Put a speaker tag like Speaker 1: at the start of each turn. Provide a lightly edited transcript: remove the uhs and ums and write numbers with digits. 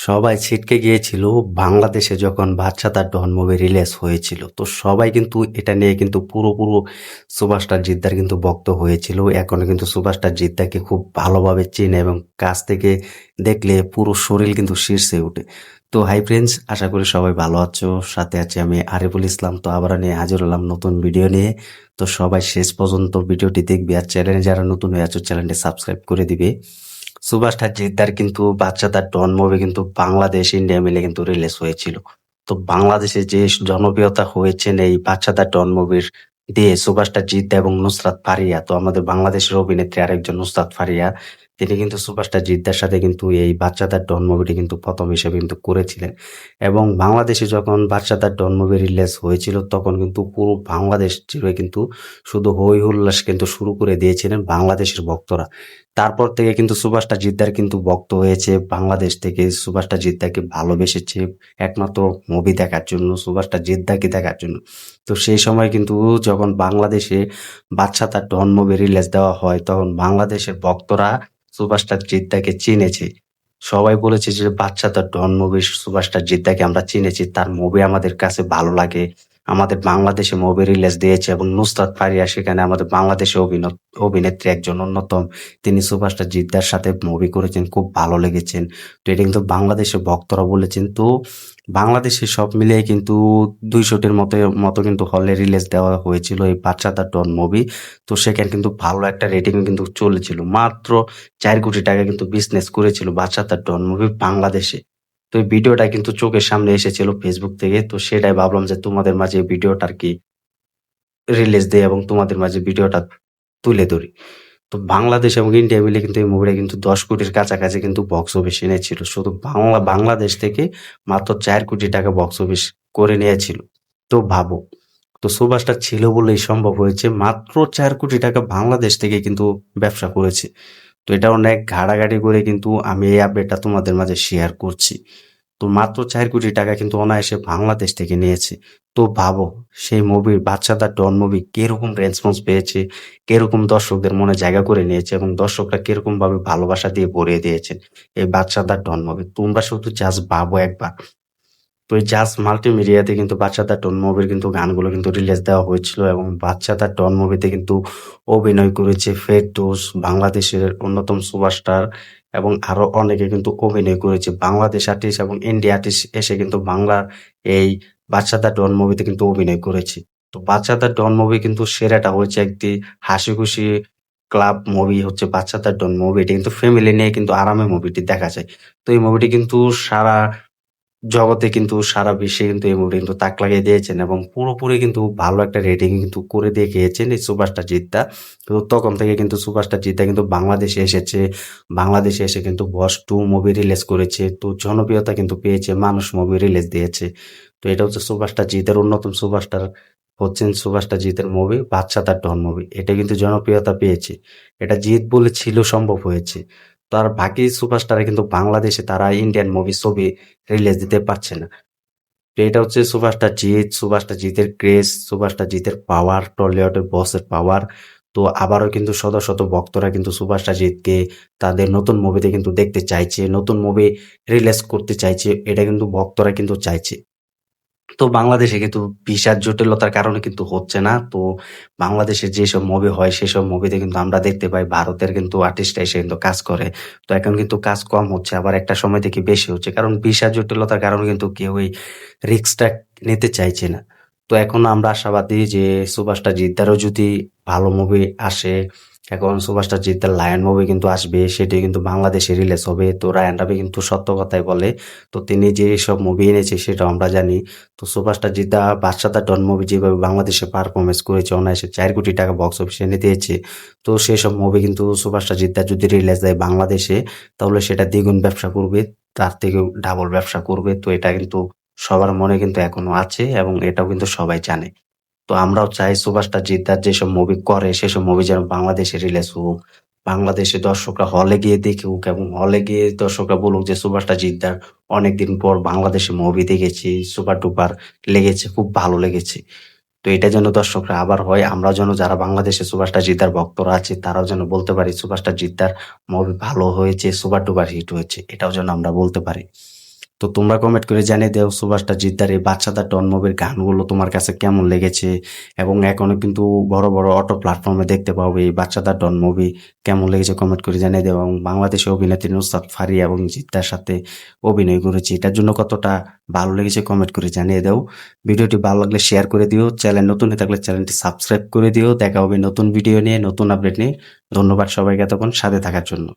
Speaker 1: সবাই ছিটকে গিয়েছিল বাংলাদেশে যখন বাদশাহ ডন মুভি রিলিজ হয়েছিল। তো সবাই কিন্তু এটা নিয়ে কিন্তু পুরো সুপারস্টার জিদ্দার কিন্তু ভক্ত হয়েছিল। এখনো কিন্তু সুপারস্টার জিদ্দাকে খুব ভালোভাবে চেনে এবং কাছ থেকে দেখলে পুরো শরীর কিন্তু শীর্ষে ওঠে। তো হাই ফ্রেন্ডস, আশা করি সবাই ভালো আছো। সাথে আছি আমি আরিফুল ইসলাম। তো আবার নিয়ে হাজির হলাম নতুন ভিডিও নিয়ে। তো সবাই শেষ পর্যন্ত ভিডিওটি দেখবে আর চ্যানেলে যারা নতুন হয়ে আছো চ্যানেলটি সাবস্ক্রাইব করে দিবে। সুভাষ জিদ্দার কিন্তু বাদশাহ ডন মুভি কিন্তু বাংলাদেশ ইন্ডিয়া মিলে কিন্তু রিলিজ হয়েছিল। তো বাংলাদেশে যে জনপ্রিয়তা হয়েছেন এই বাদশাহ ডন মুভির দিয়ে সুভাষ জিদ্দা এবং নুসরাত ফারিয়া, তো আমাদের বাংলাদেশের অভিনেত্রী আরেকজন নুসরাত ফারিয়া, তিনি কিন্তু সুভাষ জিদ্দার সাথে কিন্তু এই বাদশাহ ডন মুভিটি কিন্তু প্রথম হিসেবে কিন্তু করেছিলেন। এবং বাংলাদেশে যখন বাদশাহ ডন মুভি রিলিজ হয়েছিল তখন কিন্তু পুরো বাংলাদেশ জুড়ে কিন্তু শুধু হই হুল্লাস কিন্তু শুরু করে দিয়েছিলেন বাংলাদেশের ভক্তরা। তারপর থেকে কিন্তু সুভাষটা জিদ্দার কিন্তু ভক্ত হয়েছে বাংলাদেশ থেকে। সুভাষটা জিদ্দাকে ভালোবেসেছে একমাত্র মুভি দেখার জন্য, সুভাষটা জিদ্দাকে দেখার জন্য। তো সেই সময় কিন্তু যখন বাংলাদেশে বাদশা তার ডন মুভি রিলিজ দেওয়া হয় তখন বাংলাদেশের ভক্তরা সুভাষটা জিদ্দাকে চিনেছে। সবাই বলেছে যে বাদশা তার ডন মুভি সুভাষটা জিদ্দাকে আমরা চিনেছি, তার মুভি আমাদের কাছে ভালো লাগে। আমাদের বাংলাদেশে মুভি রিলিজ দিয়েছে এবং নুসরাত ফারিয়া সেখানে আমাদের বাংলাদেশে অভিনেত্রী একজন অন্যতম। তিনি সুপারস্টার জিদ্দার সাথে মুভি করেছেন, খুব ভালো লেগেছেন। তো এটা কিন্তু বাংলাদেশের ভক্তরা বলেছেন। তো বাংলাদেশে সব মিলিয়ে কিন্তু 200টির মতো কিন্তু হলে রিলিজ দেওয়া হয়েছিল এই বাদশা ডন মুভি। তো সেখানে কিন্তু ভালো একটা রেটিং কিন্তু চলেছিল। মাত্র 4 কোটি টাকা কিন্তু বিজনেস করেছিল বাদশা ডন মুভি বাংলাদেশে। তো এই ভিডিওটা কিন্তু চোখের সামনে এসেছিল ফেসবুক থেকে। তো সেটাই ভাবলাম যে তোমাদের মাঝে এই ভিডিওটা আর কি রিলিজ দেই এবং তোমাদের মাঝে ভিডিওটা তুলে ধরি। তো বাংলাদেশ এবং ইন্ডিয়া মিলে কিন্তু এই মুভিটা কিন্তু 10 কোটির কাছাকাছি কিন্তু বক্স অফিস এনেছিল। শুধু বাংলাদেশ থেকে মাত্র 4 কোটি টাকা বক্স অফিস করে নিয়েছিল। তো ভাবো, তো সুভাষটা ছিল বলেই সম্ভব হয়েছে। মাত্র 4 কোটি টাকা বাংলাদেশ থেকে কিন্তু ব্যবসা করেছে। তো এটা অনেক ঘাটাঘাটি করে কিন্তু আমি এই আপডেটটা তোমাদের মাঝে শেয়ার করছি। তো মাত্র 4 কোটি টাকা কিন্তু অনায়াসে বাংলাদেশ থেকে নিয়েছে। তো ভাবো, সেই মুভির বাদশা ডন মুভি কিরকম রেসপন্স পেয়েছে, কিরকম দর্শকদের মনে জায়গা করে নিয়েছে এবং দর্শকরা কিরকম ভাবে ভালোবাসা দিয়ে ভরিয়ে দিয়েছেন এই বাদশা ডন মুভি। তোমরা শুধু জাস্ট ভাবো একবার। তো এই জাস্ট মাল্টিমিডিয়াতে কিন্তু বাদশা ডন মুভির কিন্তু গানগুলো কিন্তু রিলিজ দেওয়া হয়েছিল এবং বাদশা ডন মুভিতে কিন্তু অভিনয় করেছে ফেরদৌস, বাংলাদেশের অন্যতম সুপারস্টার, এবং আরো অনেকে কিন্তু অভিনয় করেছে। বাংলাদেশ আর্টিস্ট এবং ইন্ডিয়া আর্টিস্ট এসে কিন্তু বাংলার এই বাদশা ডন মুভিতে কিন্তু অভিনয় করেছে। তো বাদশা ডন মুভি কিন্তু সেরাটা হচ্ছে একটি হাসি খুশি ক্লাব মুভি হচ্ছে বাদশা ডন মুভি। এটা কিন্তু ফ্যামিলি নিয়ে কিন্তু আরামে মুভিটি দেখা যায়। তো এই মুভিটি কিন্তু সারা জগতে কিন্তু সারা বিশ্বে কিন্তু এই মুভিটা কিন্তু তাক লাগিয়ে দিয়েছেন এবং পুরোপুরি কিন্তু ভালো একটা রেটিং কিন্তু করে দেখিয়েছেন এই সুপারস্টার জিদ্দা। তো তখন থেকে কিন্তু সুপারস্টার জিদ্দা কিন্তু বাংলাদেশে এসেছে। বাংলাদেশে এসে কিন্তু বস 2 মুভি রিলিজ করেছে। তো জনপ্রিয়তা কিন্তু পেয়েছে, মানুষ মুভি রিলিজ দিয়েছে। তো এটা হচ্ছে সুপারস্টার জিতের অন্যতম সুপারস্টার হচ্ছেন সুপারস্টার জিতের মুভি বাদশা ডন মুভি। এটা কিন্তু জনপ্রিয়তা পেয়েছে। এটা জিত বলে ছিল সম্ভব হয়েছে। তার বাকি সুপারস্টার কিন্তু বাংলাদেশে তারা ইন্ডিয়ান মুভি ছবি রিলিজ দিতে পারছে না। তো এটা হচ্ছে সুপারস্টার জিতের ক্রেজ, সুপারস্টার জিতের পাওয়ার, টলিউডের বসের পাওয়ার। তো আবারও কিন্তু শত ভক্তরা কিন্তু সুপারস্টার জিতকে তাদের নতুন মুভিতে কিন্তু দেখতে চাইছে, নতুন মুভি রিলিজ করতে চাইছে। এটা কিন্তু ভক্তরা কিন্তু চাইছে। তো বাংলাদেশে কিন্তু ভিসার জটিলতার কারণে কিন্তু হচ্ছে না। তো বাংলাদেশে যেসব মুভি হয় সেসব মুভিতে কিন্তু আমরা দেখতে পাই ভারতের কিন্তু আর্টিস্টরা এসে কিন্তু কাজ করে। তো এখন কিন্তু কাজ কম হচ্ছে, আবার একটা সময় থেকে বেশি হচ্ছে। কারণ ভিসার জটিলতার কারণে কিন্তু কেউই রিস্কটা নিতে চাইছে না। তো এখন আমরা আশাবাদী যে সুভাষটা জিদ্দারও যদি ভালো মুভি আসে, এখন সুভাষটা জিদ্দার লায়ন মুভি কিন্তু আসবে, সেটি কিন্তু বাংলাদেশে রিলিজ হবে। তো রায়ান রাবি কিন্তু সত্য কথাই বলে। তো তিনি যে সব মুভি এনেছে সেটাও আমরা জানি। তো সুপারস্টার জিদ্দা বাদশা ডন মুভি যেভাবে বাংলাদেশে পারফরমেন্স করেছে, অনায়াসে 4 কোটি টাকা বক্স অফিসে এনে দিয়েছে। তো সেসব মুভি কিন্তু সুপারস্টার জিদ্দা যদি রিলিজ দেয় বাংলাদেশে, তাহলে সেটা দ্বিগুণ ব্যবসা করবে, তার থেকেও ডাবল ব্যবসা করবে। তো এটা কিন্তু সবার মনে কিন্তু এখনো আছে এবং এটাও কিন্তু সবাই জানে। তো আমরাও চাই সুপারস্টার জিদ্দার যেসব মুভি করে সেসব মুভি যেন বাংলাদেশে রিলিজ হোক। বাংলাদেশে দর্শকরা হলে গিয়ে দেখুক এবং হলে গিয়ে দর্শকরা বলুক যে সুপারস্টার জিদ্দার অনেকদিন পর বাংলাদেশে মুভি দেখেছি, সুপার ডুপার লেগেছে, খুব ভালো লেগেছে। তো এটা যেন দর্শকরা আবার হয়, আমরা যেন যারা বাংলাদেশে সুপারস্টার জিদ্দার ভক্তরা আছে তারাও যেন বলতে পারি সুপারস্টার জিদ্দার মুভি ভালো হয়েছে, সুপার ডুপার হিট হয়েছে, এটাও যেন আমরা বলতে পারি। তো তোমরা কমেন্ট করে জানিয়ে দাও সুপারস্টার জিদ্দার এই বাদশাদার ডন মুভির গানগুলো তোমার কাছে কেমন লেগেছে। এবং এখনো কিন্তু বড় বড় অটো প্ল্যাটফর্মে দেখতে পাবে এই বাদশাদার ডন মুভি কেমন লেগেছে কমেন্ট করে জানিয়ে দাও। এবং বাংলাদেশে অভিনেত্রী নুসরাত ফারিয়া এবং জিদ্দার সাথে অভিনয় করেছে, এটার জন্য কতটা ভালো লেগেছে কমেন্ট করে জানিয়ে দাও। ভিডিওটি ভালো লাগলে শেয়ার করে দিও, চ্যানেল নতুন হয়ে থাকলে চ্যানেলটি সাবস্ক্রাইব করে দিও। দেখা হবে নতুন ভিডিও নিয়ে, নতুন আপডেট নিয়ে। ধন্যবাদ সবাইকে এতক্ষণ সাথে থাকার জন্য।